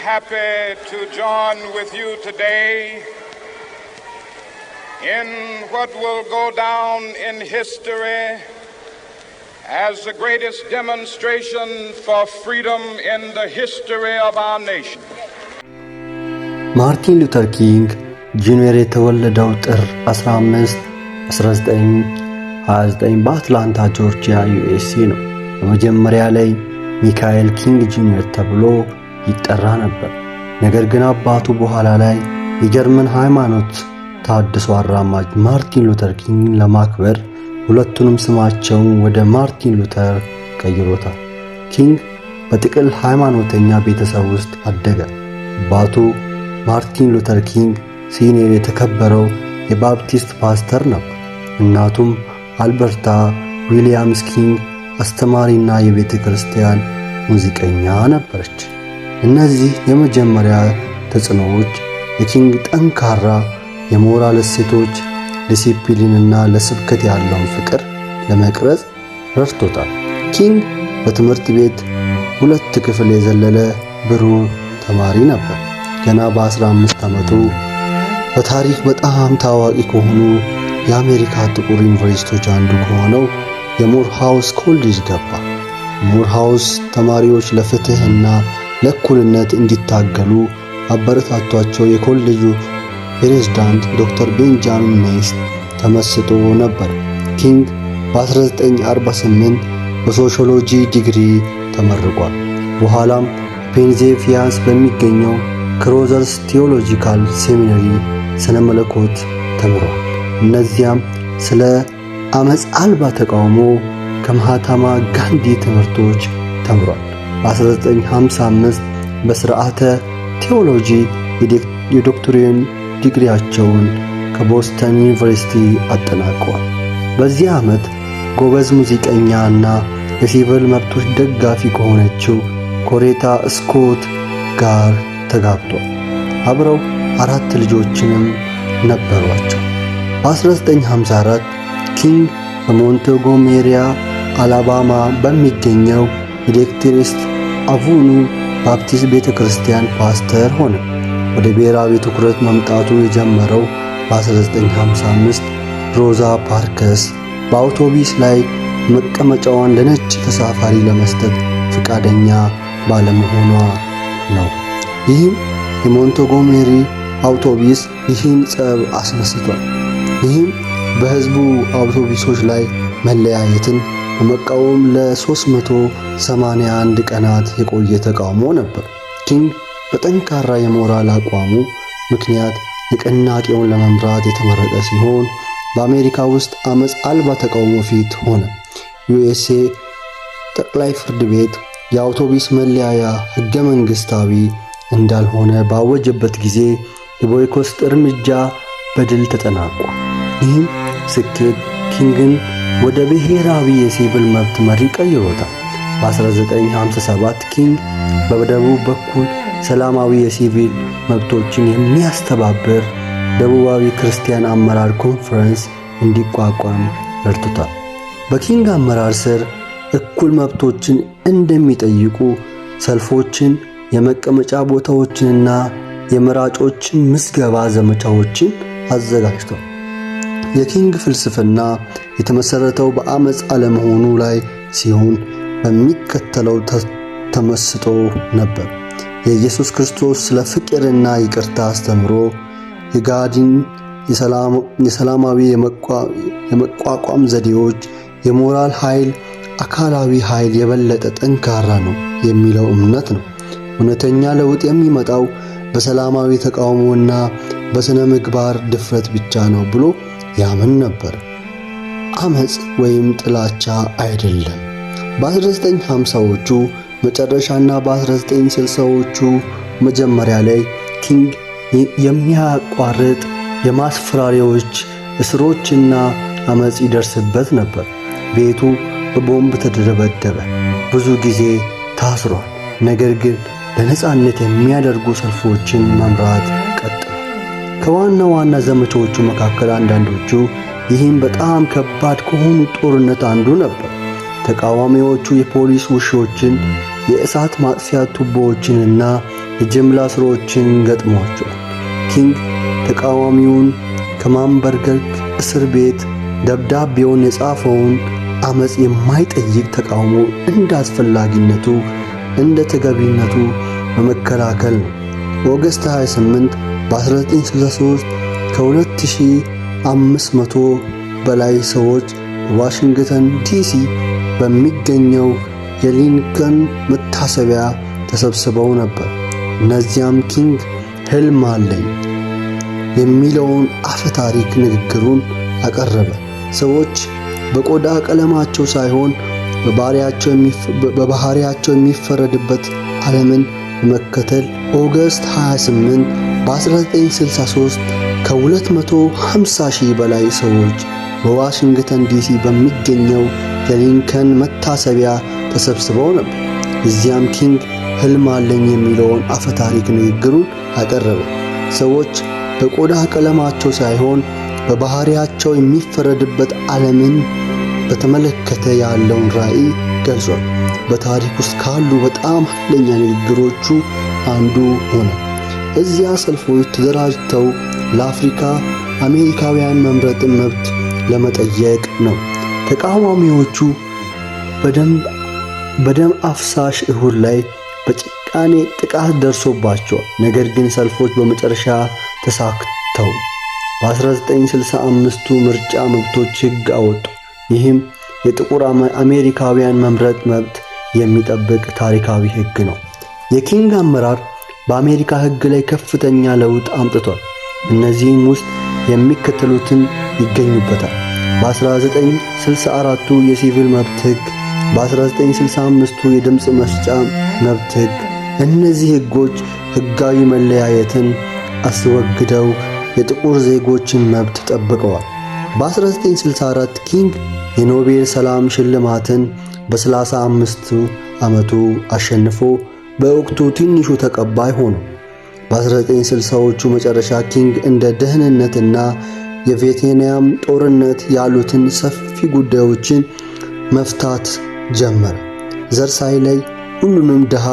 happy to join with you today in what will go down in history as the greatest demonstration for freedom in the history of our nation. ማርቲን ሉተር ኪንግ ጁኒየር የተወለደው ጥር 15 1929 በአትላንታ ጆርጂያ ዩኤስኤ ነው። በመጀመሪያ ላይ ሚካኤል ኪንግ ጁኒየር ተብሎ ይጠራ ነበር። ነገር ግን አባቱ በኋላ ላይ የጀርመን ሃይማኖት ታድሶ አራማጅ ማርቲን ሉተር ኪንግን ለማክበር ሁለቱንም ስማቸውን ወደ ማርቲን ሉተር ቀይሮታል። ኪንግ በጥቅል ሃይማኖተኛ ቤተሰብ ውስጥ አደገ። አባቱ ማርቲን ሉተር ኪንግ ሲኒየር የተከበረው የባፕቲስት ፓስተር ነበር። እናቱም አልበርታ ዊሊያምስ ኪንግ አስተማሪና የቤተ ክርስቲያን ሙዚቀኛ ነበረች። እነዚህ የመጀመሪያ ተጽዕኖዎች የኪንግ ጠንካራ የሞራል እሴቶች፣ ዲሲፕሊንና ለስብከት ያለውን ፍቅር ለመቅረጽ ረድቶታል። ኪንግ በትምህርት ቤት 2 ክፍል የዘለለ ብሩህ ተማሪ ነበር። ገና በ15 ዓመቱ በታሪክ በጣም ታዋቂ ከሆኑ የአሜሪካ ጥቁር ዩኒቨርሲቲዎች አንዱ ከሆነው የሞርሃውስ ኮሌጅ ገባ። ሞርሃውስ ተማሪዎች ለፍትህና ለእኩልነት እንዲታገሉ አበረታቷቸው። የኮሌጁ ፕሬዝዳንት ዶክተር ቤንጃሚን ሜስት ተመስጦ ነበር። ኪንግ በ1948 በሶሺዮሎጂ ዲግሪ ተመርቋል። በኋላም ፔንዚልቬኒያ በሚገኘው ክሮዘርስ ቴዎሎጂካል ሴሚናሪ ስነ መለኮት ተምሯል። እነዚያም ስለ አመጽ አልባ ተቃውሞ ከማህተማ ጋንዲ ትምህርቶች ተምሯል። በ1955 በሥርዓተ ቴዎሎጂ የዶክትሬት ዲግሪያቸውን ከቦስተን ዩኒቨርሲቲ አጠናቀዋል። በዚህ ዓመት ጎበዝ ሙዚቀኛና የሲቪል መብቶች ደጋፊ ከሆነችው ኮሬታ ስኮት ጋር ተጋብቷል። አብረው 4 ልጆችንም ነበሯቸው። በ1954 ኪንግ በሞንቶጎሜሪ አላባማ በሚገኘው የዴክትሬስት አቡኑ ባፕቲስት ቤተክርስቲያን ፓስተር ሆነ። ወደ ብሔራዊ ትኩረት መምጣቱ የጀመረው በ1955 ሮዛ ፓርከስ በአውቶቡስ ላይ መቀመጫዋን ለነጭ ተሳፋሪ ለመስጠት ፈቃደኛ ባለመሆኗ ነው። ይህም የሞንቶጎሜሪ አውቶቡስ ይህን ጸብ አስነስቷል። ይህም በሕዝቡ አውቶቡሶች ላይ መለያየትን በመቃወም ለ381 ቀናት የቆየ ተቃውሞ ነበር። ኪንግ በጠንካራ የሞራል አቋሙ ምክንያት ንቅናቄውን ለመምራት የተመረጠ ሲሆን በአሜሪካ ውስጥ አመጽ አልባ ተቃውሞ ፊት ሆነ። ዩኤስኤ ጠቅላይ ፍርድ ቤት የአውቶቡስ መለያያ ሕገ መንግሥታዊ እንዳልሆነ ባወጀበት ጊዜ የቦይኮት እርምጃ በድል ተጠናቋል። ይህም ስኬት ኪንግን ወደ ብሔራዊ የሲቪል መብት መሪ ቀይሮታል። በ1957 ኪንግ በደቡብ በኩል ሰላማዊ የሲቪል መብቶችን የሚያስተባብር ደቡባዊ ክርስቲያን አመራር ኮንፈረንስ እንዲቋቋም ረድቶታል። በኪንግ አመራር ስር እኩል መብቶችን እንደሚጠይቁ ሰልፎችን፣ የመቀመጫ ቦታዎችንና የመራጮችን ምዝገባ ዘመቻዎችን አዘጋጅቷል። የኪንግ ፍልስፍና የተመሰረተው በአመጽ አለመሆኑ ላይ ሲሆን በሚከተለው ተመስጦ ነበር። የኢየሱስ ክርስቶስ ስለ ፍቅርና ይቅርታ አስተምሮ፣ የጋድን የሰላማዊ የመቋቋም ዘዴዎች፣ የሞራል ኃይል አካላዊ ኃይል የበለጠ ጠንካራ ነው የሚለው እምነት ነው። እውነተኛ ለውጥ የሚመጣው በሰላማዊ ተቃውሞና በስነ ምግባር ድፍረት ብቻ ነው ብሎ ያምን ነበር። አመጽ ወይም ጥላቻ አይደለም። በ1950ዎቹ መጨረሻና በ1960ዎቹ መጀመሪያ ላይ ኪንግ የሚያቋርጥ የማስፈራሪያዎች እስሮችና አመጽ ይደርስበት ነበር። ቤቱ በቦምብ ተደበደበ። ብዙ ጊዜ ታስሯል። ነገር ግን ለነጻነት የሚያደርጉ ሰልፎችን መምራት ቀጥሏል። ከዋና ዋና ዘመቻዎቹ መካከል አንዳንዶቹ ይህም በጣም ከባድ ከሆኑ ጦርነት አንዱ ነበር። ተቃዋሚዎቹ የፖሊስ ውሾችን፣ የእሳት ማጥፊያ ቱቦዎችንና የጅምላ ስሮችን ገጥሟቸዋል። ኪንግ ተቃዋሚውን ከማንበርከክ እስር ቤት ደብዳቤውን የጻፈውን አመጽ የማይጠይቅ ተቃውሞ እንደ አስፈላጊነቱ እንደ ተገቢነቱ በመከላከል ነው። ኦገስት 28 በ1963 ከ2500 በላይ ሰዎች በዋሽንግተን ዲሲ በሚገኘው የሊንከን መታሰቢያ ተሰብስበው ነበር። እነዚያም ኪንግ ሕልም አለኝ የሚለውን አፈ ታሪክ ንግግሩን አቀረበ። ሰዎች በቆዳ ቀለማቸው ሳይሆን በባህሪያቸው የሚፈረድበት ዓለምን በመከተል ኦገስት 28 በ1963 ከ250 ሺህ በላይ ሰዎች በዋሽንግተን ዲሲ በሚገኘው የሊንከን መታሰቢያ ተሰብስበው ነበር። እዚያም ኪንግ ሕልም አለኝ የሚለውን አፈ ታሪክ ንግግሩን አቀረበ። ሰዎች በቆዳ ቀለማቸው ሳይሆን በባህሪያቸው የሚፈረድበት ዓለምን በተመለከተ ያለውን ራዕይ ገልጿል። በታሪክ ውስጥ ካሉ በጣም ኃይለኛ ንግግሮቹ አንዱ ሆነ። እዚያ ሰልፎች ተደራጅተው ለአፍሪካ አሜሪካውያን መምረጥን መብት ለመጠየቅ ነው። ተቃዋሚዎቹ በደም አፍሳሽ እሁድ ላይ በጭካኔ ጥቃት ደርሶባቸዋል። ነገር ግን ሰልፎች በመጨረሻ ተሳክተው በ1965ቱ ምርጫ መብቶች ሕግ አወጡ። ይህም የጥቁር አሜሪካውያን መምረጥ መብት የሚጠብቅ ታሪካዊ ሕግ ነው። የኪንግ አመራር በአሜሪካ ሕግ ላይ ከፍተኛ ለውጥ አምጥቷል። እነዚህም ውስጥ የሚከተሉትን ይገኙበታል። በ1964ቱ የሲቪል መብት ሕግ፣ በ1965ቱ የድምፅ መስጫ መብት ሕግ። እነዚህ ሕጎች ሕጋዊ መለያየትን አስወግደው የጥቁር ዜጎችን መብት ጠብቀዋል። በ1964 ኪንግ የኖቤል ሰላም ሽልማትን በ35 ዓመቱ አሸንፎ በወቅቱ ትንሹ ተቀባይ ሆኖ በ1960ዎቹ መጨረሻ ኪንግ እንደ ደህንነትና የቪየትናም ጦርነት ያሉትን ሰፊ ጉዳዮችን መፍታት ጀመረ። ዘር ሳይለይ ሁሉንም ድሃ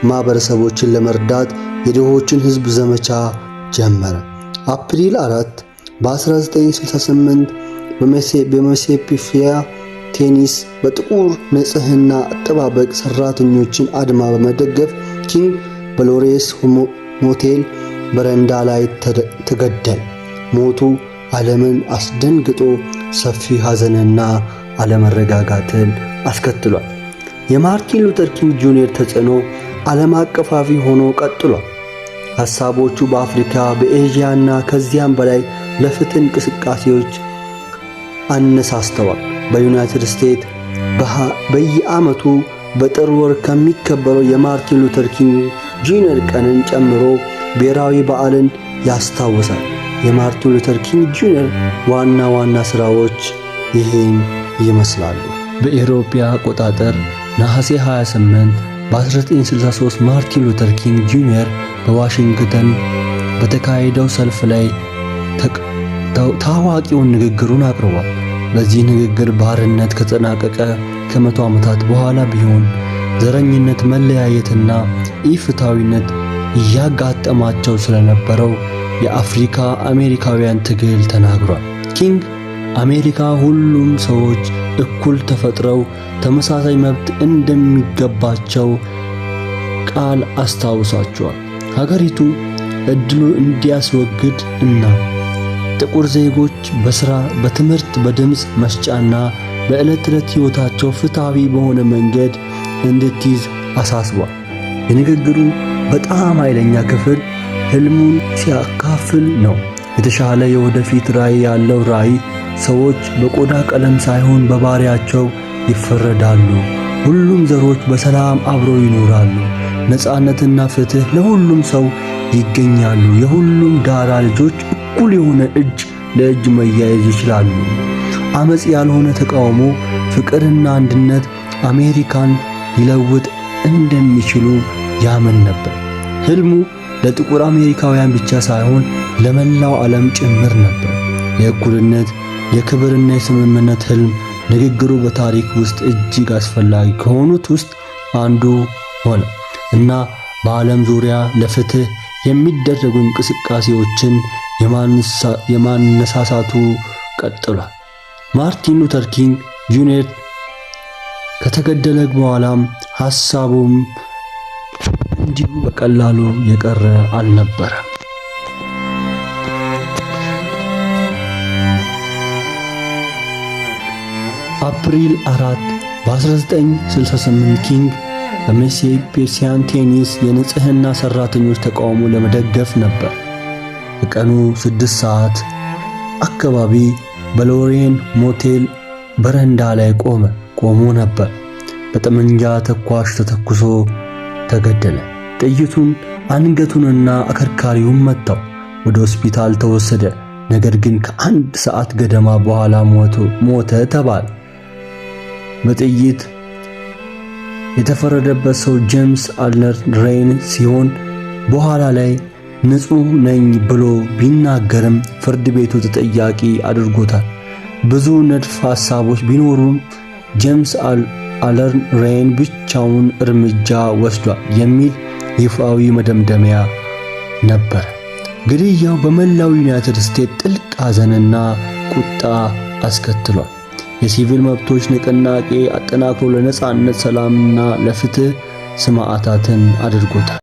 ማህበረሰቦችን ለመርዳት የድሆችን ሕዝብ ዘመቻ ጀመረ። አፕሪል 4 በ1968 በሚሲሲፒ ቴኒስ በጥቁር ንጽህና አጠባበቅ ሰራተኞችን አድማ በመደገፍ ኪንግ በሎሬስ ሞቴል በረንዳ ላይ ተገደለ። ሞቱ ዓለምን አስደንግጦ ሰፊ ሐዘንና አለመረጋጋትን አስከትሏል። የማርቲን ሉተር ኪንግ ጁኒየር ተጽዕኖ ዓለም አቀፋዊ ሆኖ ቀጥሏል። ሐሳቦቹ በአፍሪካ በኤዥያና ከዚያም በላይ ለፍትህ እንቅስቃሴዎች አነሳስተዋል። በዩናይትድ ስቴትስ በየዓመቱ በጥር ወር ከሚከበረው የማርቲን ሉተር ኪንግ ጁኒየር ቀንን ጨምሮ ብሔራዊ በዓልን ያስታውሳል። የማርቲን ሉተር ኪንግ ጁኒየር ዋና ዋና ሥራዎች ይህን ይመስላሉ። በኢሮፓ አቆጣጠር ነሐሴ 28 በ1963 ማርቲን ሉተር ኪንግ ጁኒየር በዋሽንግተን በተካሄደው ሰልፍ ላይ ታዋቂውን ንግግሩን አቅርቧል። በዚህ ንግግር ባርነት ከተጠናቀቀ ከ100 ዓመታት በኋላ ቢሆን ዘረኝነት፣ መለያየትና ኢፍትሐዊነት እያጋጠማቸው ስለነበረው የአፍሪካ አሜሪካውያን ትግል ተናግሯል። ኪንግ አሜሪካ ሁሉም ሰዎች እኩል ተፈጥረው ተመሳሳይ መብት እንደሚገባቸው ቃል አስታውሳቸዋል። ሀገሪቱ ዕድሉ እንዲያስወግድ እና ጥቁር ዜጎች በሥራ፣ በትምህርት፣ በድምፅ መስጫና በዕለት ተዕለት ሕይወታቸው ፍትሐዊ በሆነ መንገድ እንድትይዝ አሳስቧል። የንግግሩ በጣም ኃይለኛ ክፍል ሕልሙን ሲያካፍል ነው። የተሻለ የወደፊት ራዕይ ያለው ራዕይ ሰዎች በቆዳ ቀለም ሳይሆን በባህሪያቸው ይፈረዳሉ። ሁሉም ዘሮች በሰላም አብረው ይኖራሉ። ነፃነትና ፍትህ ለሁሉም ሰው ይገኛሉ። የሁሉም ዳራ ልጆች እኩል የሆነ እጅ ለእጅ መያያዝ ይችላሉ። አመጽ ያልሆነ ተቃውሞ፣ ፍቅርና አንድነት አሜሪካን ሊለውጥ እንደሚችሉ ያምን ነበር። ሕልሙ ለጥቁር አሜሪካውያን ብቻ ሳይሆን ለመላው ዓለም ጭምር ነበር። የእኩልነት፣ የክብርና የስምምነት ሕልም ንግግሩ በታሪክ ውስጥ እጅግ አስፈላጊ ከሆኑት ውስጥ አንዱ ሆነ እና በዓለም ዙሪያ ለፍትህ የሚደረጉ እንቅስቃሴዎችን የማነሳሳቱ ቀጥሏል። ማርቲን ሉተር ኪንግ ጁኒየር ከተገደለ በኋላም ሐሳቡም እንዲሁ በቀላሉ የቀረ አልነበረም። አፕሪል 4 በ1968 ኪንግ በሚሲሲፒ ቴኒስ የንጽህና ሰራተኞች ተቃውሞ ለመደገፍ ነበር። ከቀኑ 6 ሰዓት አካባቢ በሎሬን ሞቴል በረንዳ ላይ ቆሞ ነበር። በጠመንጃ ተኳሽ ተተኩሶ ተገደለ። ጥይቱን አንገቱንና አከርካሪውን መታው። ወደ ሆስፒታል ተወሰደ። ነገር ግን ከአንድ ሰዓት ገደማ በኋላ ሞተ ተባለ። በጥይት የተፈረደበት ሰው ጄምስ አልነር ሬይን ሲሆን በኋላ ላይ ንጹህ ነኝ ብሎ ቢናገርም ፍርድ ቤቱ ተጠያቂ አድርጎታል። ብዙ ንድፍ ሐሳቦች ቢኖሩም ጄምስ አለር ሬይን ብቻውን እርምጃ ወስዷል የሚል ይፋዊ መደምደሚያ ነበር። ግድያው በመላው ዩናይትድ ስቴትስ ጥልቅ ሐዘንና ቁጣ አስከትሏል። የሲቪል መብቶች ንቅናቄ አጠናክሮ ለነጻነት፣ ሰላምና ለፍትህ ሰማዕታትን አድርጎታል።